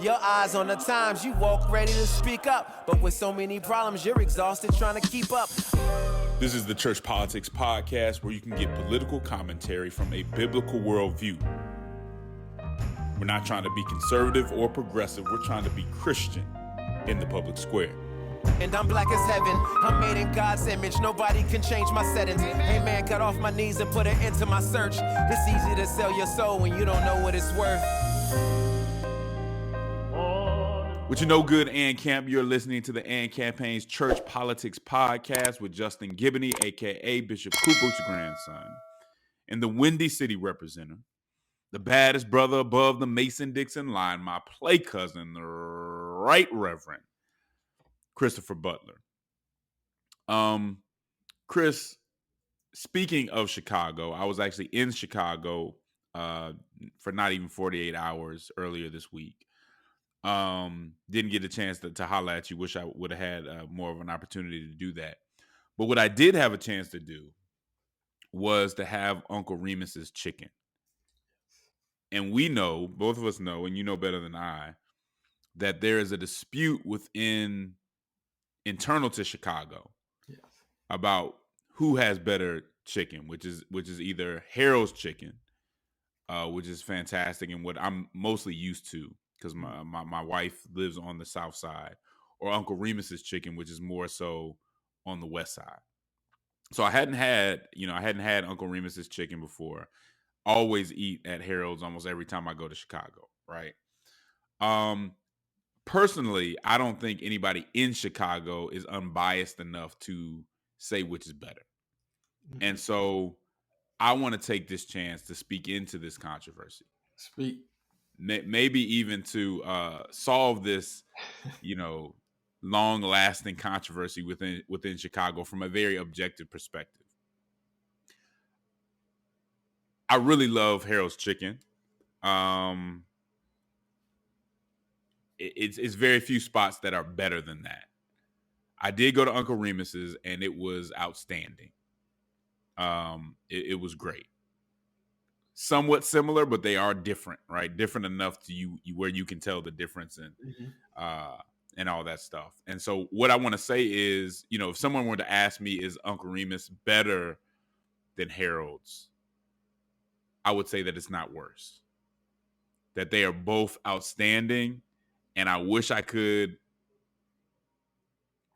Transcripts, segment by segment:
Your eyes on the times, you walk ready to speak up. But with so many problems, you're exhausted trying to keep up. This is the Church Politics Podcast, where you can get political commentary from a biblical worldview. We're not trying to be conservative or progressive. We're trying to be Christian in the public square. And I'm black as heaven. I'm made in God's image. Nobody can change my settings. Hey man, got off my knees and put an end to my search. It's easy to sell your soul when you don't know what it's worth. With your no good and camp, you're listening to the AND Campaign's Church Politics Podcast with Justin Giboney, a.k.a. Bishop Cooper's grandson, and the Windy City representative, the baddest brother above the Mason-Dixon line, my play cousin, the Right Reverend Christopher Butler. Chris, speaking of Chicago, I was actually in Chicago for not even 48 hours earlier this week. Didn't get a chance to holler at you. Wish I would have had more of an opportunity to do that. But what I did have a chance to do was to have Uncle Remus's chicken. And we know, both of us know, and you know better than I, that there is a dispute internal to Chicago about who has better chicken, which is either Harold's chicken, which is fantastic and what I'm mostly used to, because my wife lives on the south side, or Uncle Remus's chicken, which is more so on the west side. So I hadn't had Uncle Remus's chicken before. Always eat at Harold's almost every time I go to Chicago, right? Personally, I don't think anybody in Chicago is unbiased enough to say which is better. And so I want to take this chance to speak into this controversy. Speak. Maybe even to solve this, long-lasting controversy within Chicago from a very objective perspective. I really love Harold's chicken. It's very few spots that are better than that. I did go to Uncle Remus's, and it was outstanding. It was great. Somewhat similar, but they are different, right? Different enough to you where you can tell the difference and all that stuff. And so what I want to say is, if someone were to ask me, is Uncle Remus better than Harold's? I would say that it's not worse. That they are both outstanding, and I wish I could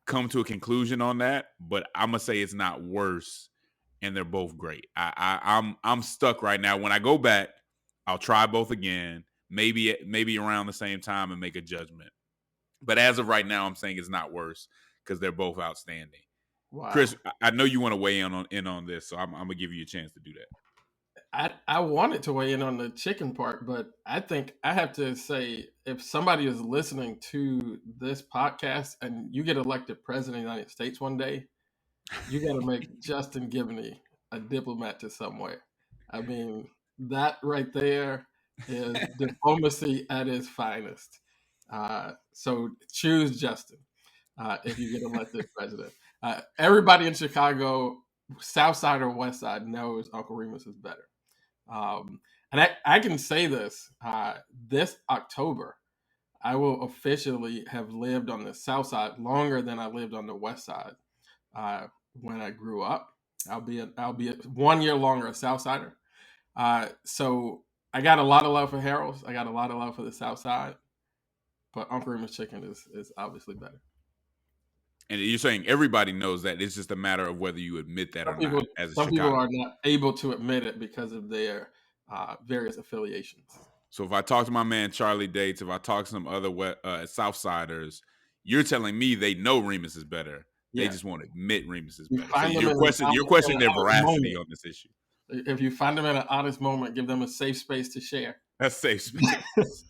come to a conclusion on that, but I'm gonna say it's not worse. And they're both great. I'm stuck right now. When I go back, I'll try both again, maybe around the same time, and make a judgment. But as of right now, I'm saying it's not worse because they're both outstanding. Wow. Chris, I know you want to weigh in on this, so I'm gonna give you a chance to do that. I wanted to weigh in on the chicken part, but I think I have to say, if somebody is listening to this podcast and you get elected president of the United States one day, you got to make Justin Giboney a diplomat to somewhere. I mean, that right there is diplomacy at its finest. So choose Justin if you get elected president. Everybody in Chicago, South Side or West Side, knows Uncle Remus is better. And I can say this, this October, I will officially have lived on the South Side longer than I lived on the West Side. When I grew up, I'll be 1 year longer a South Sider. So I got a lot of love for Harold's. I got a lot of love for the South Side, but Uncle Remus chicken is obviously better. And you're saying everybody knows that. It's just a matter of whether you admit that or not. Some people are not able to admit it because of their various affiliations. So if I talk to my man Charlie Dates, if I talk to some other South Siders, you're telling me they know Remus is better. They just won't admit Remus is better. So you're questioning their veracity on this issue. If you find them in an honest moment, give them a safe space to share. That's safe space.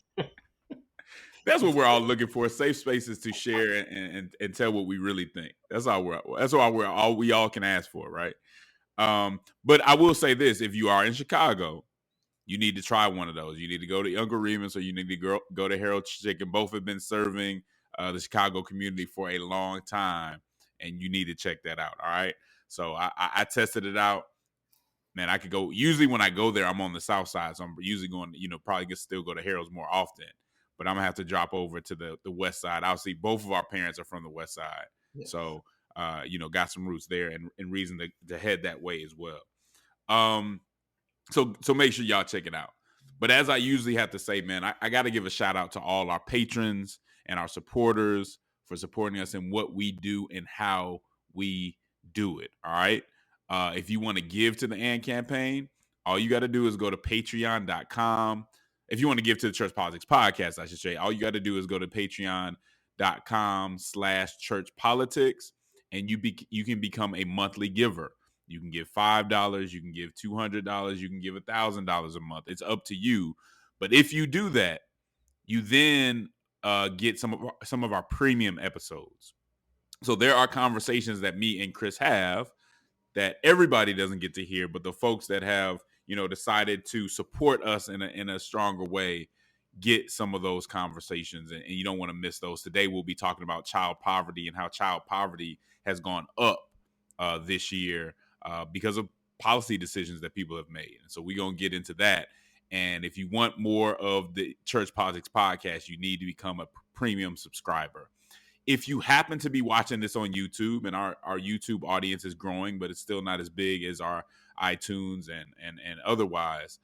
That's what we're all looking for: safe spaces to share and tell what we really think. That's all we all can ask for, right? But I will say this: if you are in Chicago, you need to try one of those. You need to go to Uncle Remus, or you need to go to Harold's Chicken. Both have been serving the Chicago community for a long time, and you need to check that out. All right. So I tested it out. man, I could go. Usually when I go there, I'm on the south side, so I'm usually going, probably can still go to Harold's more often. But I'm gonna have to drop over to the west side. Obviously, both of our parents are from the west side, Yes. so got some roots there and reason to head that way as well. So make sure y'all check it out. But as I usually have to say, man, I got to give a shout out to all our patrons and our supporters for supporting us in what we do and how we do it. All right. If you want to give to the AND campaign, all you got to do is go to patreon.com. If you want to give to the Church Politics Podcast, I should say, all you got to do is go to patreon.com/churchpolitics, and you can become a monthly giver. You can give $5, you can give $200, you can give $1,000 a month. It's up to you. But if you do that, you then get some of our premium episodes. So there are conversations that me and Chris have that everybody doesn't get to hear, but the folks that have decided to support us in a stronger way get some of those conversations, and you don't want to miss those. Today we'll be talking about child poverty and how child poverty has gone up this year because of policy decisions that people have made. And so we're going to get into that. And if you want more of the Church Politics Podcast, you need to become a premium subscriber. If you happen to be watching this on YouTube, and our YouTube audience is growing, but it's still not as big as our iTunes and otherwise.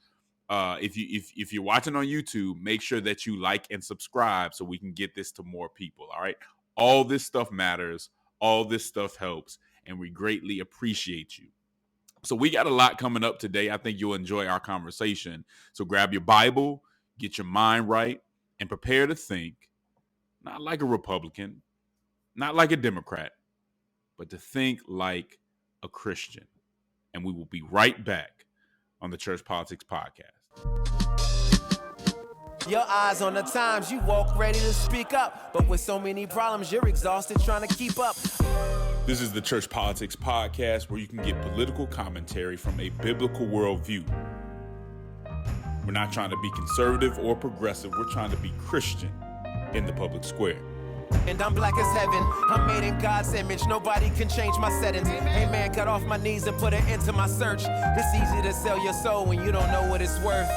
If you're watching on YouTube, make sure that you like and subscribe so we can get this to more people. All right. All this stuff matters. All this stuff helps, and we greatly appreciate you. So we got a lot coming up today. I think you'll enjoy our conversation. So grab your Bible, get your mind right, and prepare to think, not like a Republican, not like a Democrat, but to think like a Christian. And we will be right back on the Church Politics Podcast. Your eyes on the times, you walk ready to speak up. But with so many problems, you're exhausted trying to keep up. This is the Church Politics Podcast, where you can get political commentary from a biblical worldview. We're not trying to be conservative or progressive. We're trying to be Christian in the public square. And I'm black as heaven. I'm made in God's image. Nobody can change my settings. Hey man, got off my knees and put it into my search. It's easy to sell your soul when you don't know what it's worth.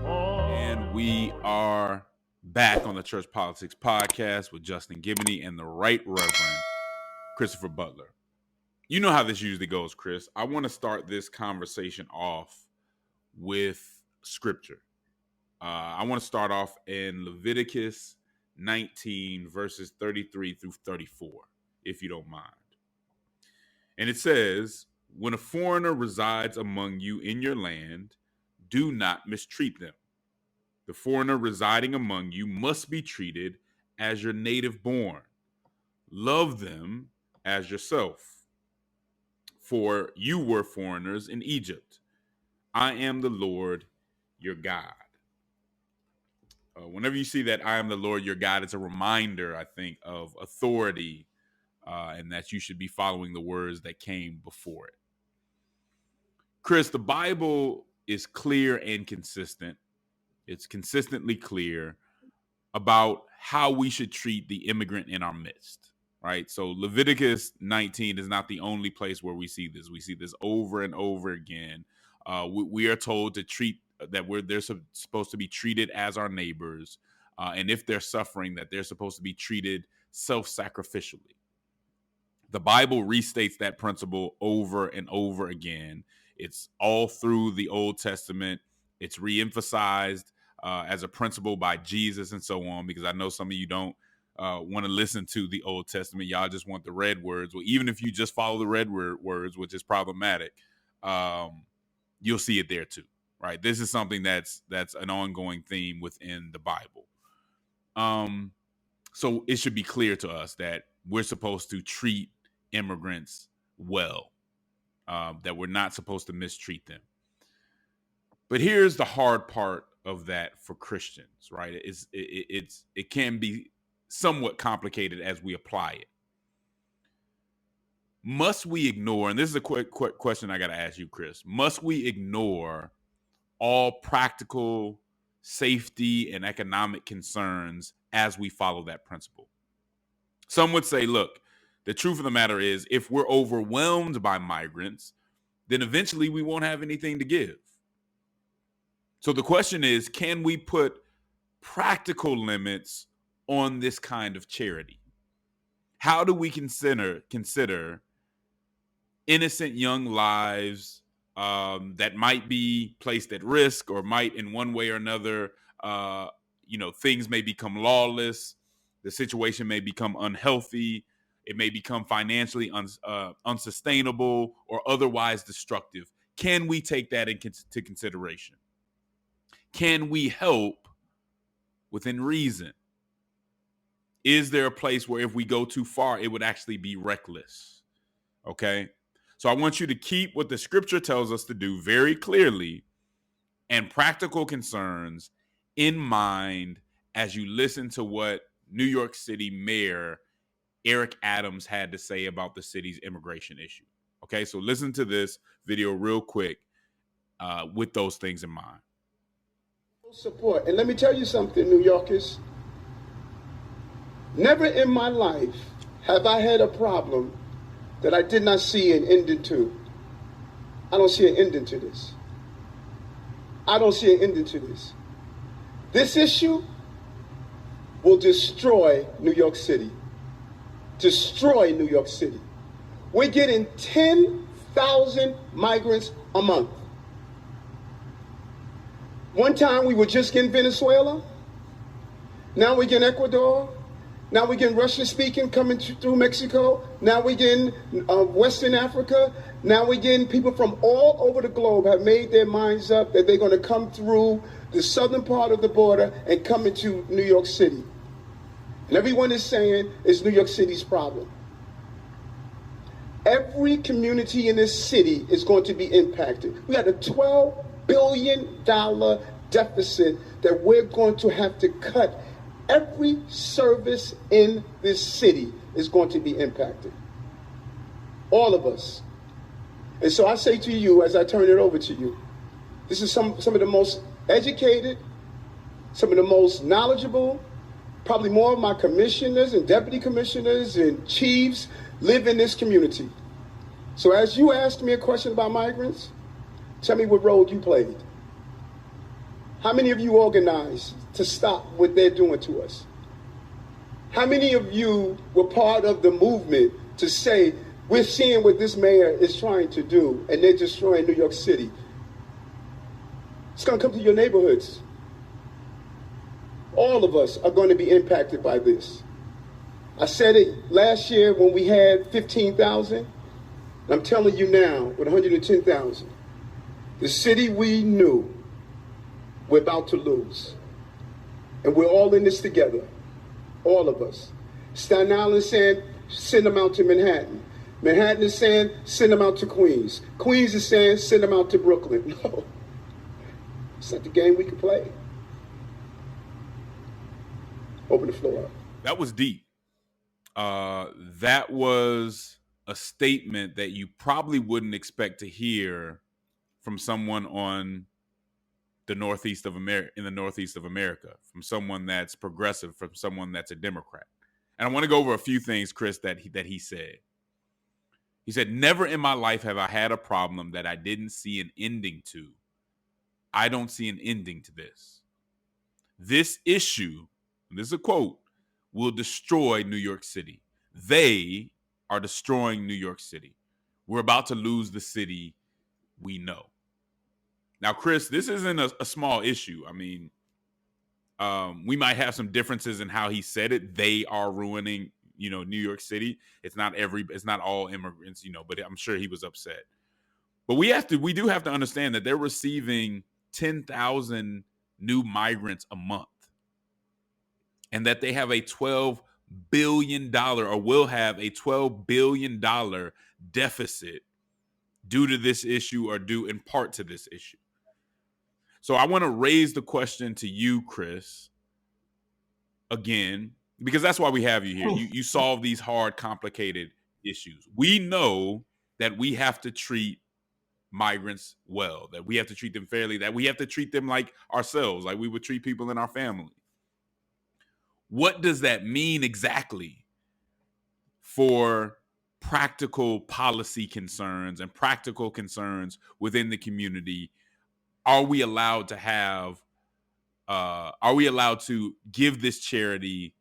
And we are back on the Church Politics Podcast with Justin Giboney and the Right Reverend Christopher Butler. You know how this usually goes, Chris. I want to start this conversation off with scripture. I want to start off in Leviticus 19, verses 33 through 34, if you don't mind. And it says, when a foreigner resides among you in your land, do not mistreat them. The foreigner residing among you must be treated as your native born. Love them as yourself. For you were foreigners in Egypt. I am the Lord your God. Whenever you see that I am the Lord your God, it's a reminder, I think, of authority and that you should be following the words that came before it. Chris, the Bible is clear and consistent. It's consistently clear about how we should treat the immigrant in our midst, right? So Leviticus 19 is not the only place where we see this. We see this over and over again. We are told to treat that they're supposed to be treated as our neighbors. And if they're suffering, that they're supposed to be treated self-sacrificially. The Bible restates that principle over and over again. It's all through the Old Testament. It's reemphasized as a principle by Jesus and so on, because I know some of you don't want to listen to the Old Testament. Y'all just want the red words. Well, even if you just follow the red words, which is problematic, you'll see it there too, right? This is something that's an ongoing theme within the Bible. So it should be clear to us that we're supposed to treat immigrants well, that we're not supposed to mistreat them. But here's the hard part of that for Christians, right? It can be somewhat complicated as we apply it. Must we ignore, and this is a quick question I got to ask you, Chris, must we ignore all practical safety and economic concerns as we follow that principle? Some would say, look, the truth of the matter is, if we're overwhelmed by migrants, then eventually we won't have anything to give. So the question is, can we put practical limits on this kind of charity? How do we consider innocent young lives that might be placed at risk, or might in one way or another, things may become lawless, the situation may become unhealthy, it may become financially unsustainable or otherwise destructive. Can we take that into consideration? Can we help within reason? Is there a place where if we go too far, it would actually be reckless? Okay. So I want you to keep what the scripture tells us to do very clearly and practical concerns in mind as you listen to what New York City Mayor Eric Adams had to say about the city's immigration issue. Okay, so listen to this video real quick with those things in mind. Support. And let me tell you something, New Yorkers. Never in my life have I had a problem that I did not see an ending to. I don't see an ending to this. I don't see an ending to this. This issue will destroy New York City. Destroy New York City. We're getting 10,000 migrants a month. One time we were just getting Venezuela. Now we're getting Ecuador. Now we're getting Russian-speaking coming through Mexico. Now we're getting Western Africa. Now we're getting people from all over the globe have made their minds up that they're going to come through the southern part of the border and come into New York City. And everyone is saying it's New York City's problem. Every community in this city is going to be impacted. We had a $12 billion deficit that we're going to have to cut. Every service in this city is going to be impacted. All of us. And so I say to you, as I turn it over to you, this is some of the most educated, some of the most knowledgeable, probably more of my commissioners and deputy commissioners and chiefs live in this community. So as you ask me a question about migrants, tell me what role you played. How many of you organized to stop what they're doing to us? How many of you were part of the movement to say, we're seeing what this mayor is trying to do and they're destroying New York City? It's going to come to your neighborhoods. All of us are going to be impacted by this. I said it last year when we had 15,000. I'm telling you now, with 110,000, the city we knew we're about to lose. And we're all in this together, all of us. Staten Island is saying, send them out to Manhattan. Manhattan is saying, send them out to Queens. Queens is saying, send them out to Brooklyn. No, it's not the game we can play. Open the floor up. That was deep. That was a statement that you probably wouldn't expect to hear from someone on the Northeast of America, in the Northeast of America, from someone that's progressive, from someone that's a Democrat. And I want to go over a few things, Chris, that he said. He said, never in my life have I had a problem that I didn't see an ending to. I don't see an ending to this. This issue, and this is a quote, will destroy New York City. They are destroying New York City. We're about to lose the city we know. Now, Chris, this isn't a small issue. I mean, we might have some differences in how he said it. They are ruining, New York City. It's not all immigrants, but I'm sure he was upset. But we do have to understand that they're receiving 10,000 new migrants a month, and that they have a $12 billion or will have a $12 billion deficit due to this issue, or due in part to this issue. So I want to raise the question to you, Chris, again, because that's why we have you here. You solve these hard, complicated issues. We know that we have to treat migrants well, that we have to treat them fairly, that we have to treat them like ourselves, like we would treat people in our family. What does that mean exactly for practical policy concerns and practical concerns within the community, are we allowed to have? Are we allowed to give this charity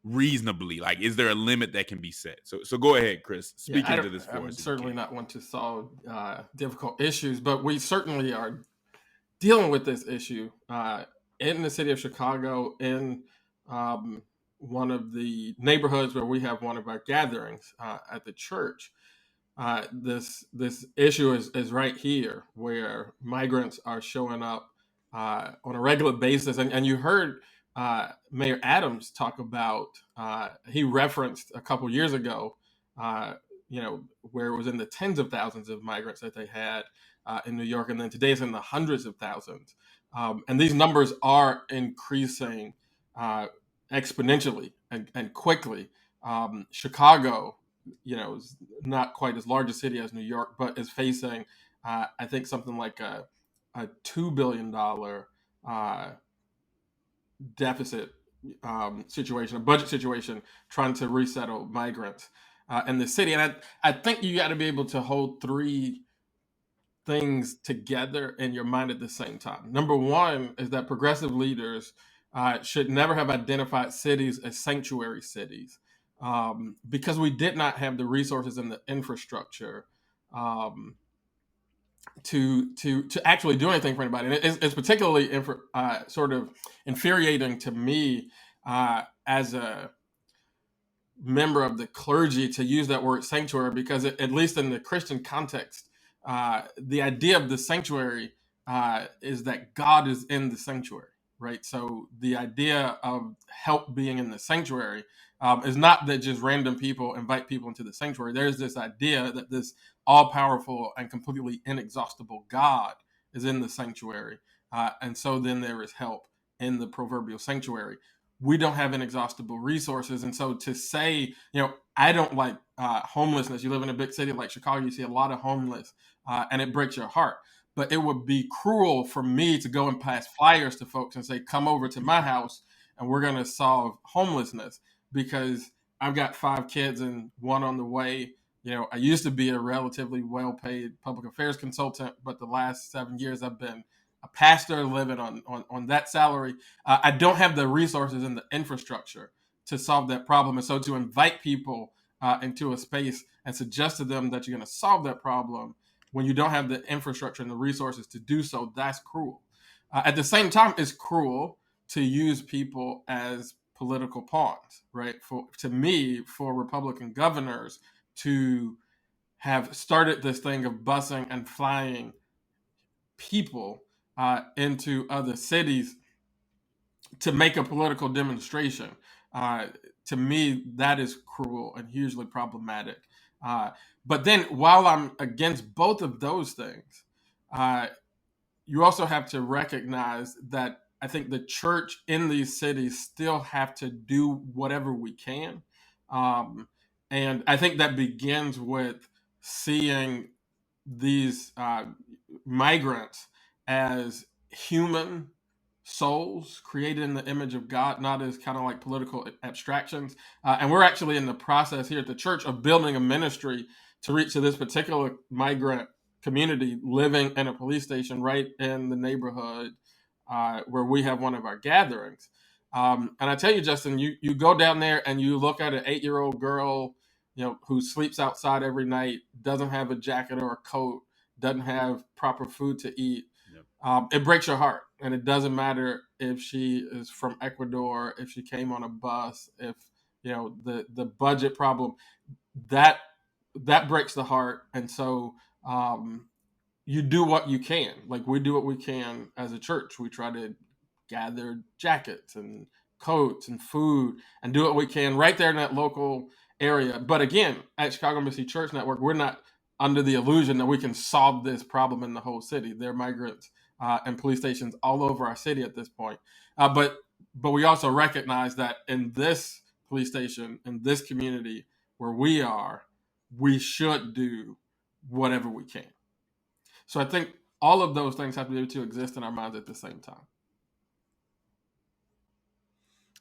reasonably? Like, is there a limit that can be set? So go ahead, Chris. Speak into this for I'm us. certainly not one to solve difficult issues, but we certainly are dealing with this issue in the city of Chicago, in one of the neighborhoods where we have one of our gatherings at the church. This issue is right here, where migrants are showing up on a regular basis, and you heard Mayor Adams talk about. He referenced a couple years ago, where it was in the tens of thousands of migrants that they had in New York, and then today it's in the hundreds of thousands, and these numbers are increasing exponentially and quickly. Chicago, is not quite as large a city as New York, but is facing, I think, something like a $2 billion deficit situation, a budget situation, trying to resettle migrants in the city. And I think you got to be able to hold three things together in your mind at the same time. Number one is that progressive leaders should never have identified cities as sanctuary cities, because we did not have the resources and the infrastructure to actually do anything for anybody. And it's particularly sort of infuriating to me as a member of the clergy to use that word sanctuary, because at least in the Christian context, the idea of the sanctuary is that God is in the sanctuary, right? So the idea of help being in the sanctuary is not that just random people invite people into the sanctuary. There's this idea that this all-powerful and completely inexhaustible God is in the sanctuary. And so then there is help in the proverbial sanctuary. We don't have inexhaustible resources. And so to say, I don't like homelessness. You live in a big city like Chicago, you see a lot of homeless, and it breaks your heart. But it would be cruel for me to go and pass flyers to folks and say, come over to my house and we're going to solve homelessness, because I've got 5 kids and one on the way. I used to be a relatively well-paid public affairs consultant, but the last 7 years I've been a pastor living on that salary. I don't have the resources and the infrastructure to solve that problem. And so to invite people into a space and suggest to them that you're going to solve that problem when you don't have the infrastructure and the resources to do so, that's cruel. At the same time, it's cruel to use people as political pawns, right? To me, for Republican governors to have started this thing of busing and flying people into other cities to make a political demonstration. To me, that is cruel and hugely problematic. But then, while I'm against both of those things, you also have to recognize that I think the church in these cities still have to do whatever we can. And I think that begins with seeing these migrants as human souls created in the image of God, not as kind of like political abstractions. And we're actually in the process here at the church of building a ministry to reach to this particular migrant community living in a police station right in the neighborhood where we have one of our gatherings. And I tell you, Justin, you go down there and you look at an 8-year-old girl, who sleeps outside every night, doesn't have a jacket or a coat, doesn't have proper food to eat. Yep. It breaks your heart. And it doesn't matter if she is from Ecuador, if she came on a bus, if, the budget problem, that breaks the heart. And so you do what you can. Like, we do what we can as a church. We try to gather jackets and coats and food and do what we can right there in that local area. But again, at Chicago Embassy Church Network, we're not under the illusion that we can solve this problem in the whole city. There are migrants and police stations all over our city at this point. But we also recognize that in this police station, in this community where we are, we should do whatever we can. So I think all of those things have to be able to exist in our minds at the same time.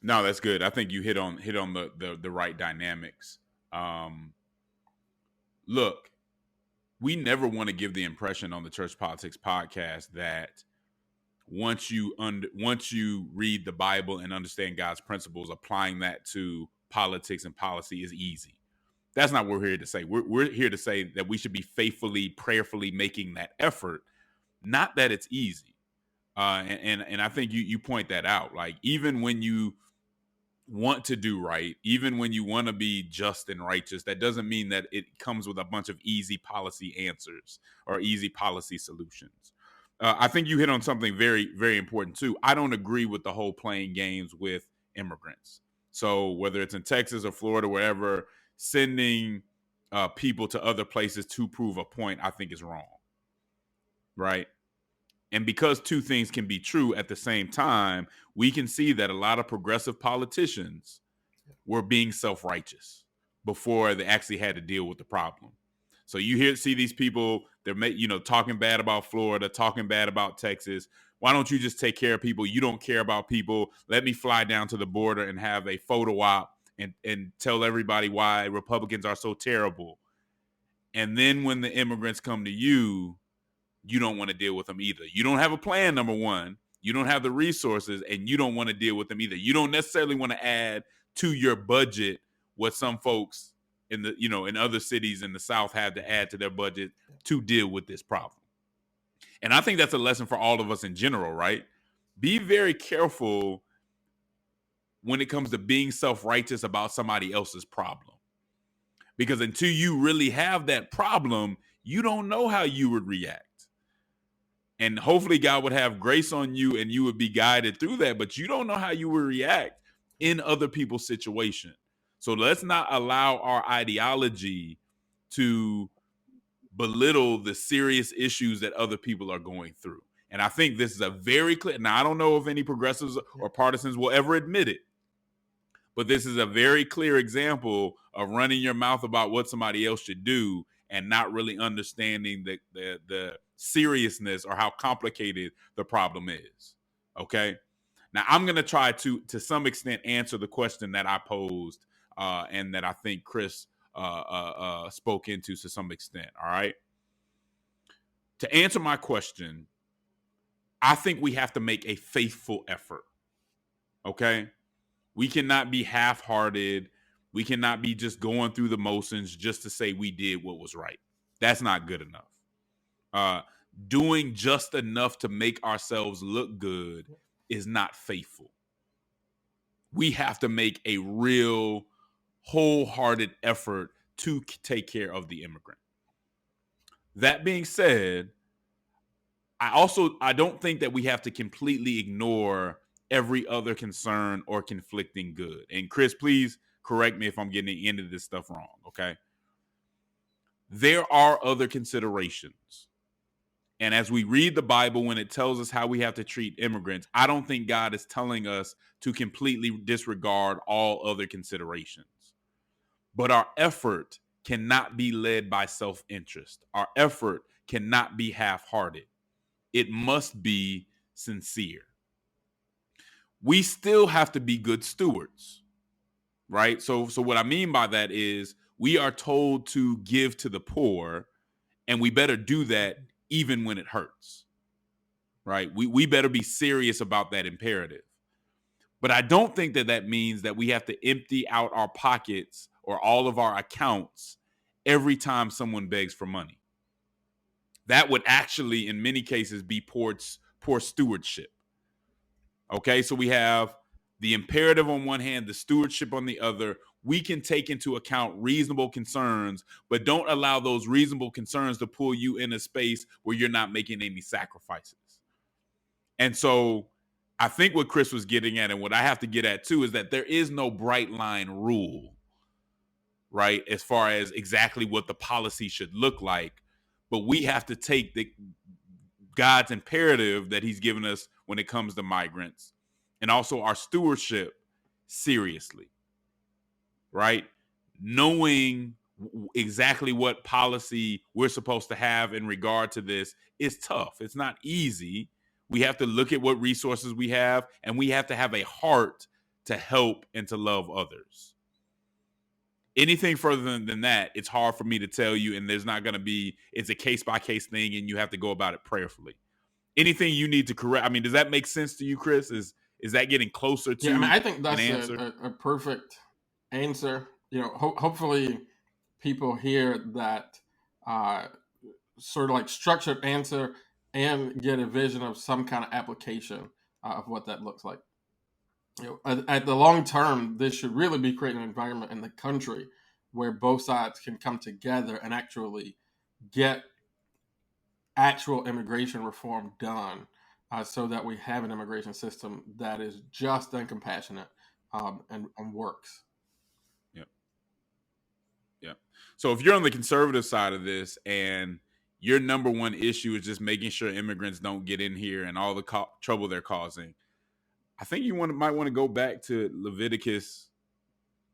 No, that's good. I think you hit on the right dynamics Look, we never want to give the impression on the Church Politics Podcast that once you read the Bible and understand God's principles, applying that to politics and policy is easy. That's not what we're here to say. We're here to say that we should be faithfully, prayerfully making that effort, not that it's easy. And I think you point that out. Like, even when you want to do right, even when you want to be just and righteous, that doesn't mean that it comes with a bunch of easy policy answers or easy policy solutions. I think you hit on something very, very important too. I don't agree with the whole playing games with immigrants. So whether it's in Texas or Florida, wherever, sending people to other places to prove a point, I think is wrong. Right? And because two things can be true at the same time, we can see that a lot of progressive politicians were being self-righteous before they actually had to deal with the problem. So you see these people, they're talking bad about Florida, talking bad about Texas. Why don't you just take care of people? You don't care about people. Let me fly down to the border and have a photo op and tell everybody why Republicans are so terrible. And then when the immigrants come to you, you don't want to deal with them either. You don't have a plan, number one. You don't have the resources, and you don't want to deal with them either. You don't necessarily want to add to your budget what some folks in other cities in the South have to add to their budget to deal with this problem. And I think that's a lesson for all of us in general, right? Be very careful when it comes to being self-righteous about somebody else's problem. Because until you really have that problem, you don't know how you would react. And hopefully God would have grace on you and you would be guided through that, but you don't know how you would react in other people's situation. So let's not allow our ideology to belittle the serious issues that other people are going through. And I think this is a very clear, now I don't know if any progressives or partisans will ever admit it, but this is a very clear example of running your mouth about what somebody else should do and not really understanding the seriousness or how complicated the problem is. Okay. Now I'm going to try to some extent answer the question that I posed and that I think Chris spoke into to some extent. All right. To answer my question, I think we have to make a faithful effort. Okay. We cannot be half-hearted. We cannot be just going through the motions just to say we did what was right. That's not good enough. Doing just enough to make ourselves look good is not faithful. We have to make a real wholehearted effort to take care of the immigrant. That being said, I don't think that we have to completely ignore every other concern or conflicting good. And Chris, please correct me if I'm getting the end of this stuff wrong, okay? There are other considerations. And as we read the Bible, when it tells us how we have to treat immigrants, I don't think God is telling us to completely disregard all other considerations. But our effort cannot be led by self-interest. Our effort cannot be half-hearted. It must be sincere. We still have to be good stewards, right? So what I mean by that is we are told to give to the poor, and we better do that even when it hurts, right? We better be serious about that imperative. But I don't think that means that we have to empty out our pockets or all of our accounts every time someone begs for money. That would actually, in many cases, be poor stewardship. Okay, so we have the imperative on one hand, the stewardship on the other. We can take into account reasonable concerns, but don't allow those reasonable concerns to pull you in a space where you're not making any sacrifices. And so I think what Chris was getting at, and what I have to get at too, is that there is no bright line rule, right, as far as exactly what the policy should look like. But we have to take God's imperative that he's given us when it comes to migrants and also our stewardship seriously, right? Knowing exactly what policy we're supposed to have in regard to this is tough. It's not easy. We have to look at what resources we have, and we have to have a heart to help and to love others. Anything further than that, it's hard for me to tell you, and there's not going to be, it's a case-by-case thing, and you have to go about it prayerfully. Anything you need to correct, I mean, does that make sense to you, Chris? Is that getting closer to I think that's an answer? a perfect answer. Hopefully people hear that sort of like structured answer and get a vision of some kind of application of what that looks like. At the long term, this should really be creating an environment in the country where both sides can come together and actually get actual immigration reform done, so that we have an immigration system that is just and compassionate, and works. Yep. So if you're on the conservative side of this and your number one issue is just making sure immigrants don't get in here and all the trouble they're causing, I think you might want to go back to Leviticus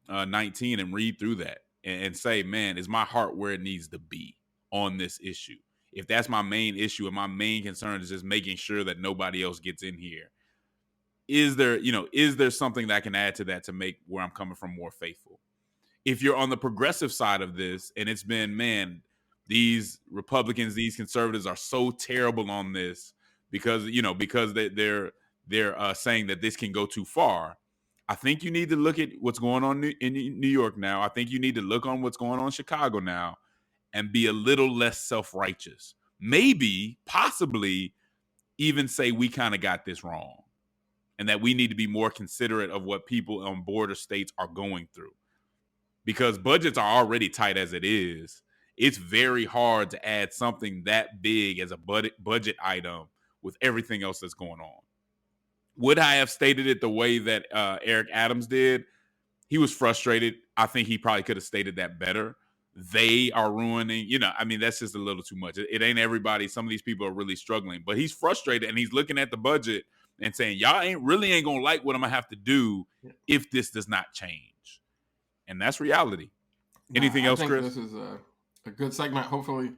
19 and read through that and say, man, is my heart where it needs to be on this issue? If that's my main issue and my main concern is just making sure that nobody else gets in here, is there something that I can add to that to make where I'm coming from more faithful? If you're on the progressive side of this and it's been, man, these Republicans, these conservatives are so terrible on this because they're saying that this can go too far. I think you need to look at what's going on in New York now. I think you need to look on what's going on in Chicago now and be a little less self-righteous. Maybe, possibly, even say we kind of got this wrong and that we need to be more considerate of what people on border states are going through. Because budgets are already tight as it is. It's very hard to add something that big as a budget item with everything else that's going on. Would I have stated it the way that Eric Adams did? He was frustrated. I think he probably could have stated that better. They are ruining, that's just a little too much. It ain't everybody. Some of these people are really struggling, but he's frustrated and he's looking at the budget and saying, y'all ain't going to like what I'm going to have to do if this does not change. And that's reality. Anything else, Chris? This is a good segment. Hopefully,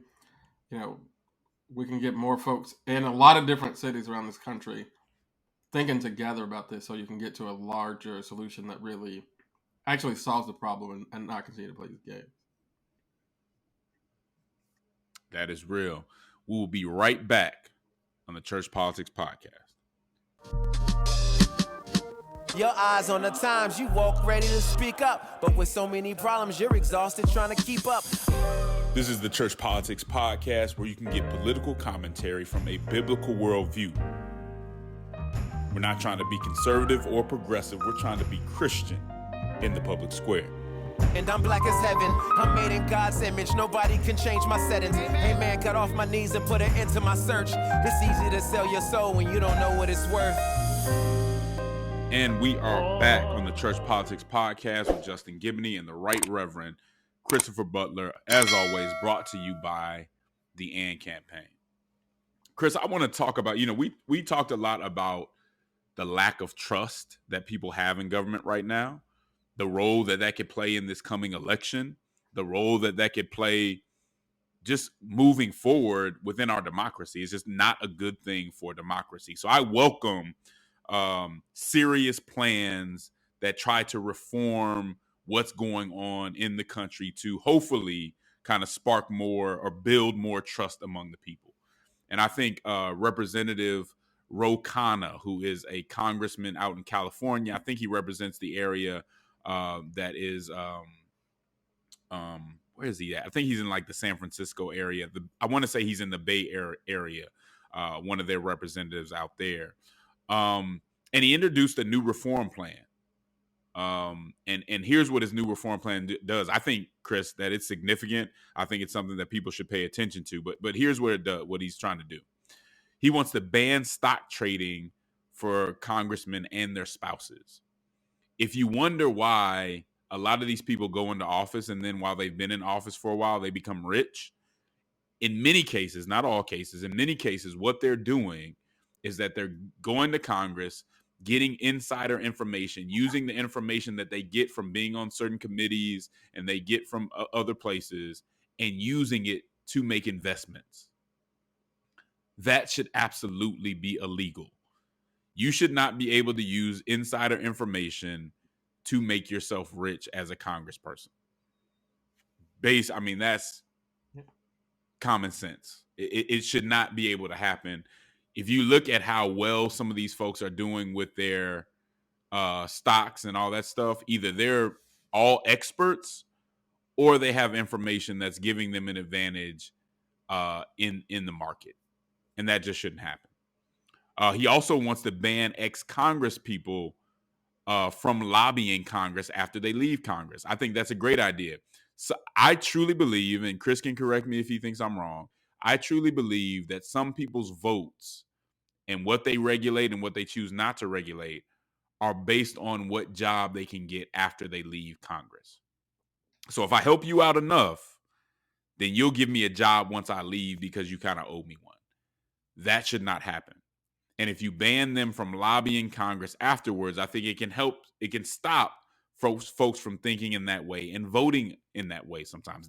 we can get more folks in a lot of different cities around this country thinking together about this so you can get to a larger solution that really actually solves the problem and not continue to play these games. That is real. We will be right back on the Church Politics Podcast. Your eyes on the times, you walk ready to speak up. But with so many problems, you're exhausted trying to keep up. This is the Church Politics Podcast, where you can get political commentary from a biblical worldview. We're not trying to be conservative or progressive. We're trying to be Christian in the public square. And I'm black as heaven. I'm made in God's image. Nobody can change my settings. Hey man, got off my knees and put an end to my search. It's easy to sell your soul when you don't know what it's worth. And we are back on the Church Politics Podcast with Justin Gibney and the Right Reverend Christopher Butler, as always, brought to you by the AND campaign. Chris, I want to talk about, we talked a lot about the lack of trust that people have in government right now, the role that could play in this coming election, the role that could play just moving forward within our democracy. Is just not a good thing for democracy. So I welcome serious plans that try to reform what's going on in the country to hopefully kind of spark more or build more trust among the people. And I think Representative Ro Khanna, who is a congressman out in California, I think he represents the area that is, where is he at? I think he's in like the San Francisco area. I want to say he's in the Bay Area, one of their representatives out there. And he introduced a new reform plan. And here's what his new reform plan does. I think, Chris, that it's significant. I think it's something that people should pay attention to. But here's what it does, what he's trying to do. He wants to ban stock trading for congressmen and their spouses. If you wonder why a lot of these people go into office and then while they've been in office for a while, they become rich, in many cases, not all cases, in many cases, what they're doing is that they're going to Congress, getting insider information, using the information that they get from being on certain committees and they get from other places and using it to make investments. That should absolutely be illegal. You should not be able to use insider information to make yourself rich as a congressperson. I mean, that's common sense. It should not be able to happen. If you look at how well some of these folks are doing with their stocks and all that stuff, either they're all experts or they have information that's giving them an advantage in the market, and that just shouldn't happen. He also wants to ban ex-Congress people from lobbying Congress after they leave Congress. I think that's a great idea. So I truly believe, and Chris can correct me if he thinks I'm wrong, I truly believe that some people's votes and what they regulate and what they choose not to regulate are based on what job they can get after they leave Congress. So if I help you out enough, then you'll give me a job once I leave because you kind of owe me one. That should not happen. And if you ban them from lobbying Congress afterwards, I think it can stop folks from thinking in that way and voting in that way sometimes.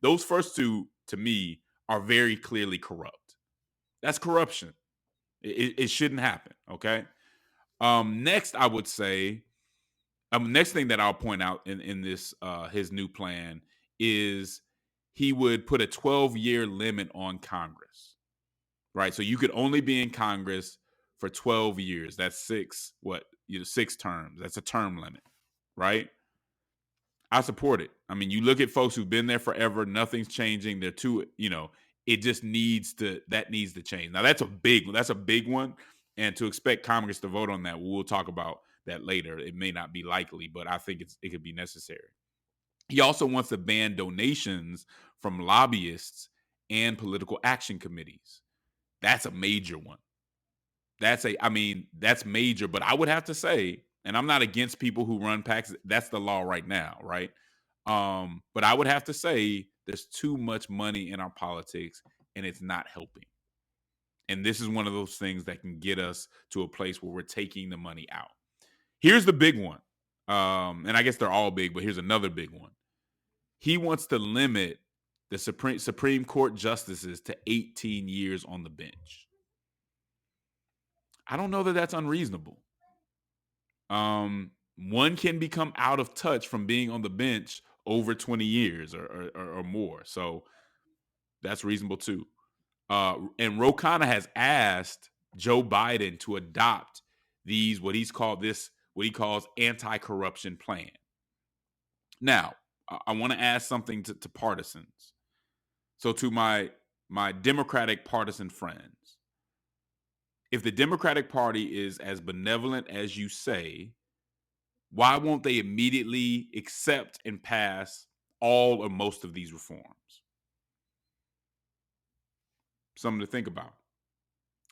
Those first two, to me, are very clearly corrupt. That's corruption. It shouldn't happen, okay? Next, I would say, next thing that I'll point out in this his new plan is he would put a 12-year limit on Congress, right? So you could only be in Congress for 12 years. That's 6 terms. That's a term limit, right? I support it. I mean, you look at folks who've been there forever, nothing's changing. They're too, it just needs to change. Now that's a big one. And to expect Congress to vote on that, we'll talk about that later. It may not be likely, but I think it could be necessary. He also wants to ban donations from lobbyists and political action committees. That's a major one. That's major, but I would have to say, and I'm not against people who run PACs. That's the law right now, right? But I would have to say there's too much money in our politics and it's not helping. And this is one of those things that can get us to a place where we're taking the money out. Here's the big one. And I guess they're all big, but here's another big one. He wants to limit the Supreme Court justices to 18 years on the bench. I don't know that that's unreasonable. One can become out of touch from being on the bench over 20 years or more. So that's reasonable too. And Ro Khanna has asked Joe Biden to adopt what he calls anti-corruption plan. Now, I want to ask something to partisans. So to my Democratic partisan friends, if the Democratic Party is as benevolent as you say, why won't they immediately accept and pass all or most of these reforms? Something to think about.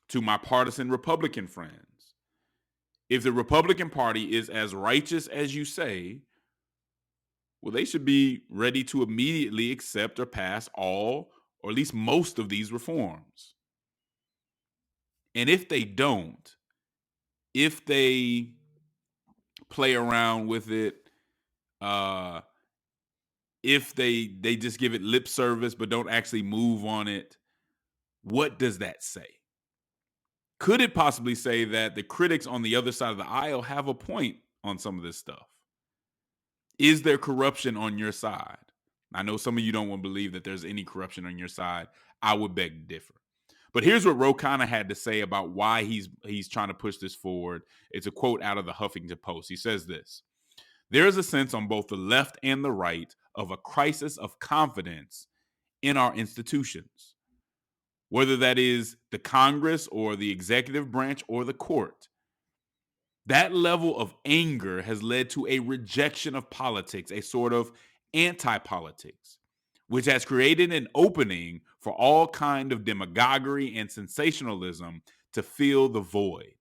To my partisan Republican friends, if the Republican Party is as righteous as you say, well, they should be ready to immediately accept or pass all or at least most of these reforms. And if they don't, if they play around with it, if they just give it lip service but don't actually move on it, what does that say? Could it possibly say that the critics on the other side of the aisle have a point on some of this stuff? Is there corruption on your side? I know some of you don't want to believe that there's any corruption on your side. I would beg to differ. But here's what Ro Khanna had to say about why he's trying to push this forward. It's a quote out of the Huffington Post. He says this: "There is a sense on both the left and the right of a crisis of confidence in our institutions, whether that is the Congress or the executive branch or the court. That level of anger has led to a rejection of politics, a sort of anti-politics, which has created an opening for all kind of demagoguery and sensationalism to fill the void.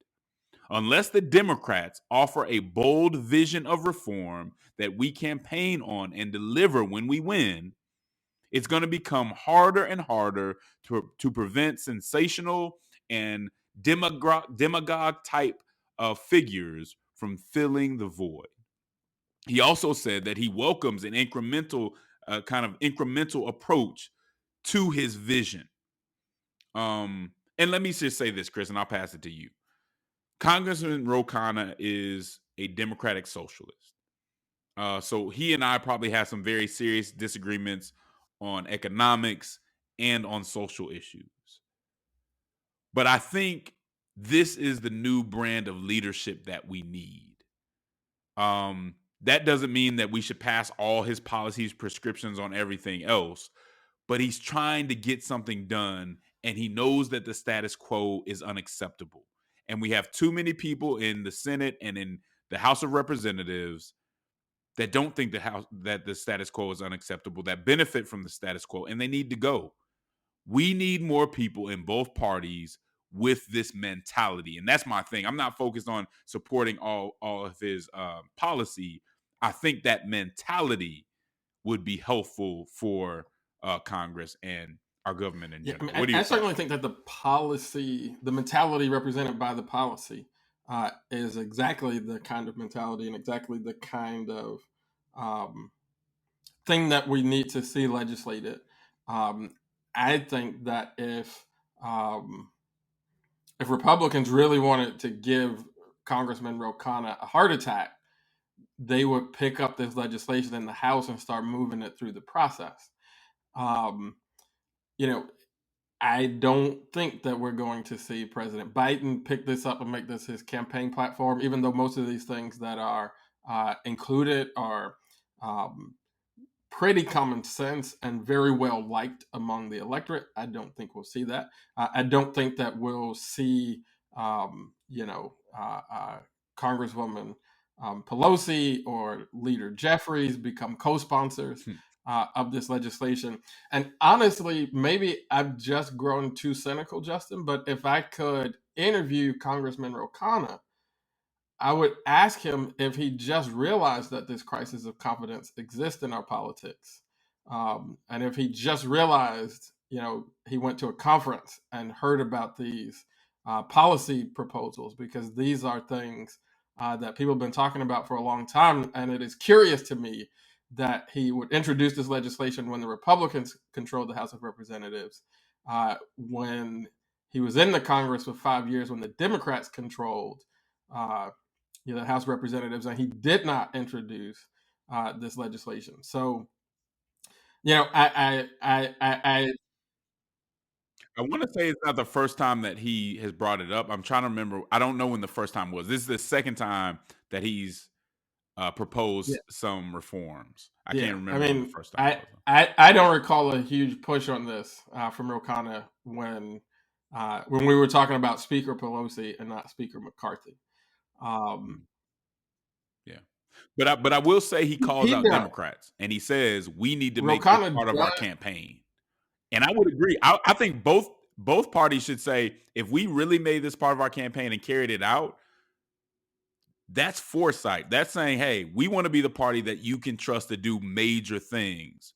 Unless the Democrats offer a bold vision of reform that we campaign on and deliver when we win, it's going to become harder and harder to prevent sensational and demagogue type of figures from filling the void." He also said that he welcomes an incremental approach to his vision. And let me just say this, Chris, and I'll pass it to you. Congressman Ro Khanna is a Democratic socialist. So he and I probably have some very serious disagreements on economics and on social issues. But I think this is the new brand of leadership that we need. That doesn't mean that we should pass all his policies, prescriptions on everything else, but he's trying to get something done, and he knows that the status quo is unacceptable. And we have too many people in the Senate and in the House of Representatives that don't think that the status quo is unacceptable, that benefit from the status quo, and they need to go. We need more people in both parties with this mentality, and that's my thing. I'm not focused on supporting all of his policy. I think that mentality would be helpful for Congress and our government in Yeah, general. I What do you I think? certainly think that the mentality represented by the policy, is exactly the kind of mentality and exactly the kind of um, thing that we need to see legislated. I think that if Republicans really wanted to give Congressman Ro Khanna a heart attack, they would pick up this legislation in the House and start moving it through the process. Um, you know, I don't think that we're going to see President Biden pick this up and make this his campaign platform, even though most of these things that are included are um, pretty common sense and very well liked among the electorate. I don't think we'll see that. I don't think that we'll see, Congresswoman Pelosi or Leader Jeffries become co-sponsors of this legislation. And honestly, maybe I've just grown too cynical, Justin. But if I could interview Congressman Ro Khanna, I would ask him if he just realized that this crisis of confidence exists in our politics. And if he just realized, he went to a conference and heard about these policy proposals, because these are things that people have been talking about for a long time. And it is curious to me that he would introduce this legislation when the Republicans controlled the House of Representatives, when he was in the Congress for 5 years, when the Democrats controlled the House of Representatives, and he did not introduce this legislation. So, I I want to say it's not the first time that he has brought it up. I'm trying to remember. I don't know when the first time was. This is the second time that he's proposed some reforms. I can't remember when the first time was. I don't recall a huge push on this from Ro Khanna when we were talking about Speaker Pelosi and not Speaker McCarthy. Yeah, but I will say he calls out does. Democrats, and he says we need to Ro make this Khanna part of our does. campaign. And I would agree. I think both parties should say, if we really made this part of our campaign and carried it out, that's foresight. That's saying, hey, we want to be the party that you can trust to do major things.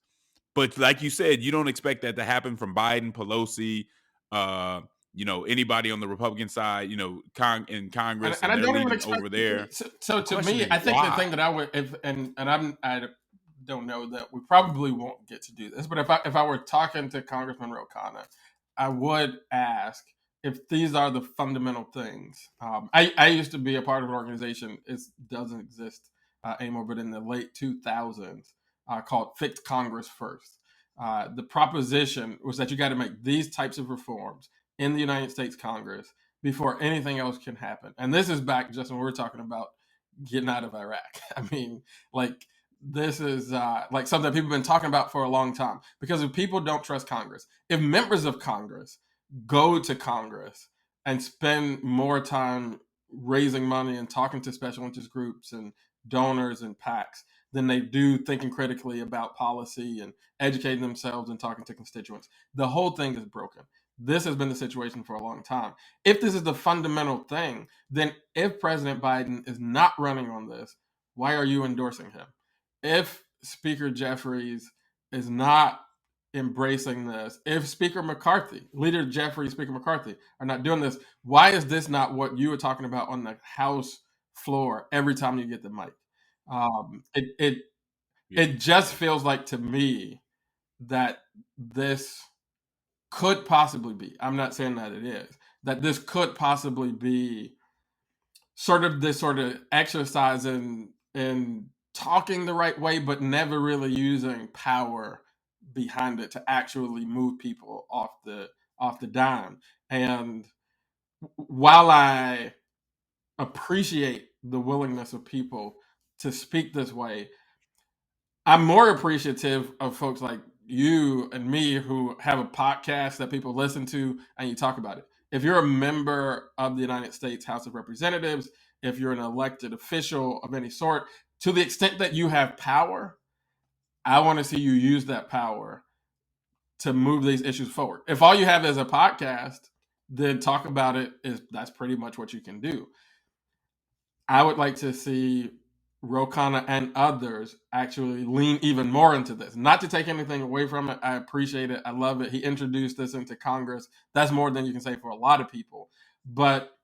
But like you said, you don't expect that to happen from Biden, Pelosi, anybody on the Republican side, in Congress, and and I they're don't even leading expect over there. So to me, I think the thing that I would, I don't know that we probably won't get to do this, but if I were talking to Congressman Ro Khanna, I would ask if these are the fundamental things. I used to be a part of an organization. It doesn't exist anymore, but in the late 2000s, called Fix Congress First. The proposition was that you got to make these types of reforms in the United States Congress before anything else can happen. And this is back just when we were talking about getting out of Iraq. I mean, like, this is like something that people have been talking about for a long time. Because if people don't trust Congress, if members of Congress go to Congress and spend more time raising money and talking to special interest groups and donors and PACs than they do thinking critically about policy and educating themselves and talking to constituents, the whole thing is broken. This has been the situation for a long time. If this is the fundamental thing, then if President Biden is not running on this, why are you endorsing him? If Speaker Jeffries is not embracing this, if Speaker McCarthy, Leader Jeffries, Speaker McCarthy are not doing this, why is this not what you were talking about on the House floor every time you get the mic? It just feels like to me that this could possibly be, I'm not saying that it is, that this could possibly be sort of this sort of exercise in talking the right way, but never really using power behind it to actually move people off the dime. And while I appreciate the willingness of people to speak this way, I'm more appreciative of folks like you and me who have a podcast that people listen to and you talk about it. If you're a member of the United States House of Representatives, if you're an elected official of any sort, to the extent that you have power, I want to see you use that power to move these issues forward. If all you have is a podcast, then talk about it. That's pretty much what you can do. I would like to see Ro Khanna and others actually lean even more into this. Not to take anything away from it. I appreciate it. I love it. He introduced this into Congress. That's more than you can say for a lot of people. But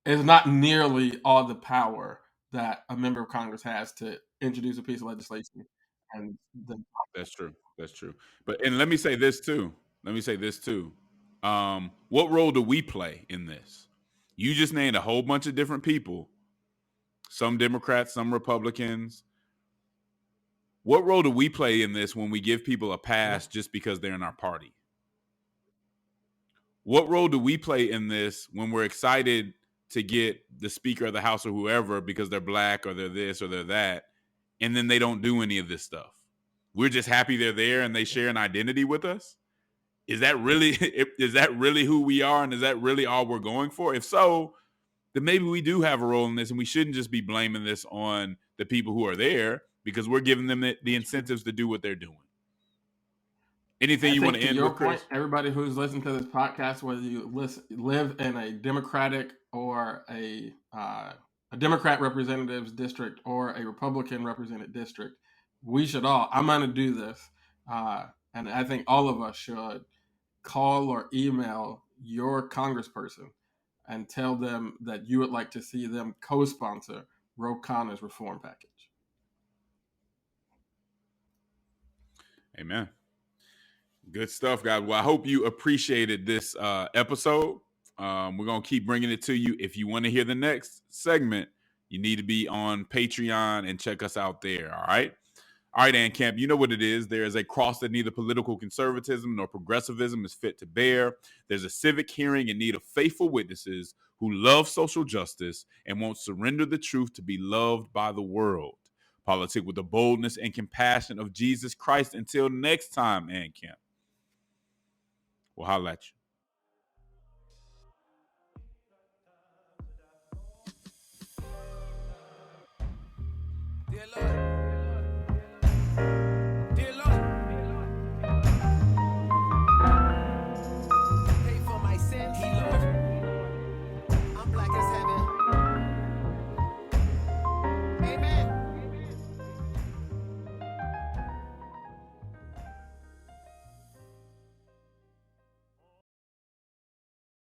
it's not nearly all the power that a member of Congress has to introduce a piece of legislation. And then That's true. That's true. And let me say this too. What role do we play in this? You just named a whole bunch of different people. Some Democrats, some Republicans. What role do we play in this when we give people a pass just because they're in our party? What role do we play in this when we're excited to get the Speaker of the House or whoever because they're black or they're this or they're that, and then they don't do any of this stuff? We're just happy they're there and they share an identity with us? Is that really who we are, and is that really all we're going for? If so, then maybe we do have a role in this, and we shouldn't just be blaming this on the people who are there, because we're giving them the incentives to do what they're doing. Anything you want to end with, Chris? Everybody who's listening to this podcast, whether you live in a Democratic or a Democrat representatives district or a Republican represented district, we should all, I'm going to do this, and I think all of us should call or email your congressperson and tell them that you would like to see them co-sponsor Ro Khanna's reform package. Amen. Good stuff, guys. Well, I hope you appreciated this episode. We're going to keep bringing it to you. If you want to hear the next segment, you need to be on Patreon and check us out there. All right. All right, Ann Camp, you know what it is. There is a cross that neither political conservatism nor progressivism is fit to bear. There's a civic hearing in need of faithful witnesses who love social justice and won't surrender the truth to be loved by the world. Politic with the boldness and compassion of Jesus Christ. Until next time, Ann Camp. We'll holler at you. Dear Lord, pay for my sins, Lord. I'm black as heaven. Amen.